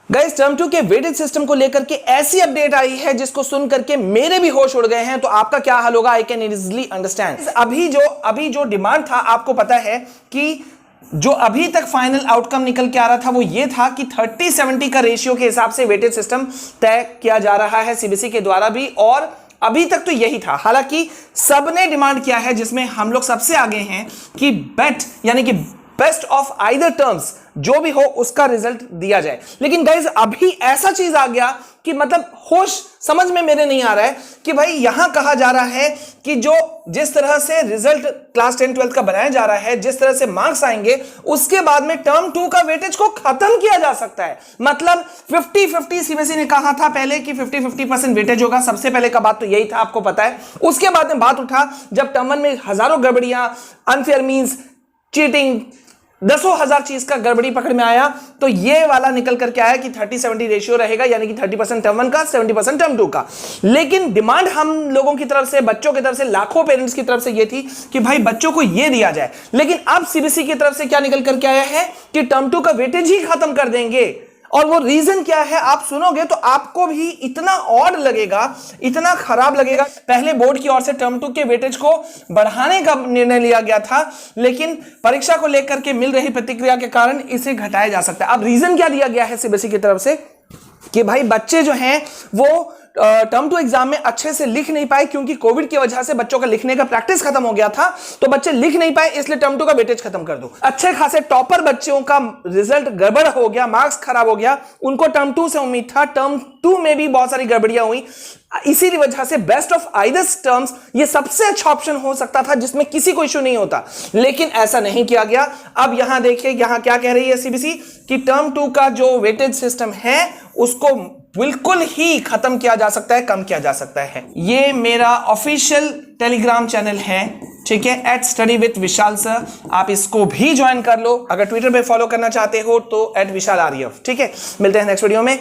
Guys term 2 के weightage system को लेकर के ऐसी अपडेट आई है जिसको सुन करके मेरे भी होश उड़ गए हैं। तो आपका क्या हाल होगा, आई कैन इजीली अंडरस्टैंड। अभी जो डिमांड था, आपको पता है कि जो अभी तक फाइनल आउटकम निकल के आ रहा था वो ये था कि 30-70 का रेशियो के हिसाब से वेटेज सिस्टम तय किया जा रहा है सीबीएसई के द्वारा भी, और अभी तक तो यही था। हालांकि सबने डिमांड किया है, जिसमें हम लोग सबसे आगे हैं, कि बेट यानी कि बेस्ट ऑफ आइदर टर्म्स जो भी हो उसका रिजल्ट दिया जाए। लेकिन गाइज अभी ऐसा चीज आ गया कि मतलब होश समझ में मेरे नहीं आ रहा है कि भाई यहां कहा जा रहा है कि जो जिस तरह से रिजल्ट क्लास 10-12 का बनाया जा रहा है, जिस तरह से मार्क्स आएंगे, उसके बाद में टर्म 2 का वेटेज को खत्म किया जा सकता है। मतलब 50-50 सीबीएसई ने कहा था पहले कि 50-50% वेटेज होगा। सबसे पहले का बात तो यही था, आपको पता है। उसके बाद में बात उठा जब टर्म 1 में हजारों गड़बड़ियां, अनफेयर मींस, चीटिंग, दसों हजार चीज का गड़बड़ी पकड़ में आया, तो ये वाला निकल करके आया कि 30-70 रेशियो रहेगा, यानी कि 30% टर्म 1 का, 70% टर्म 2 का। लेकिन डिमांड हम लोगों की तरफ से, बच्चों की तरफ से, लाखों पेरेंट्स की तरफ से ये थी कि भाई बच्चों को ये दिया जाए। लेकिन अब सीबीएसई की तरफ से क्या निकल करके आया है कि टर्म 2 का वेटेज ही खत्म कर देंगे। और वो रीजन क्या है आप सुनोगे तो आपको भी इतना ऑड लगेगा, इतना खराब लगेगा। पहले बोर्ड की ओर से टर्म 2 के वेटेज को बढ़ाने का निर्णय लिया गया था, लेकिन परीक्षा को लेकर के मिल रही प्रतिक्रिया के कारण इसे घटाया जा सकता है। अब रीजन क्या दिया गया है सीबीएसई की तरफ से कि भाई बच्चे जो हैं वो टर्म 2 एग्जाम में अच्छे से लिख नहीं पाए, क्योंकि कोविड की वजह से बच्चों का लिखने का प्रैक्टिस खत्म हो गया था, तो बच्चे लिख नहीं पाए, इसलिए टर्म 2 का वेटेज खत्म कर दो। अच्छे खासे टॉपर बच्चों का रिजल्ट गड़बड़ हो गया, मार्क्स खराब हो गया, उनको टर्म 2 से उम्मीद था, टर्म 2 में भी बहुत सारी गड़बड़ियां हुई। इसी वजह से बेस्ट ऑफ आइदर टर्म्स ये सबसे अच्छा ऑप्शन हो सकता था, जिसमें किसी को इश्यू नहीं होता, लेकिन ऐसा नहीं किया गया। अब यहां देखिए, यहां क्या कह रही है सीबीएसई कि टर्म 2 का जो वेटेज सिस्टम है उसको बिल्कुल ही खत्म किया जा सकता है, कम किया जा सकता है। ये मेरा ऑफिशियल टेलीग्राम चैनल है, ठीक है, @study_with_vishal sir। आप इसको भी ज्वाइन कर लो। अगर ट्विटर पे फॉलो करना चाहते हो तो @vishal_aryav। ठीक है, मिलते हैं नेक्स्ट वीडियो में।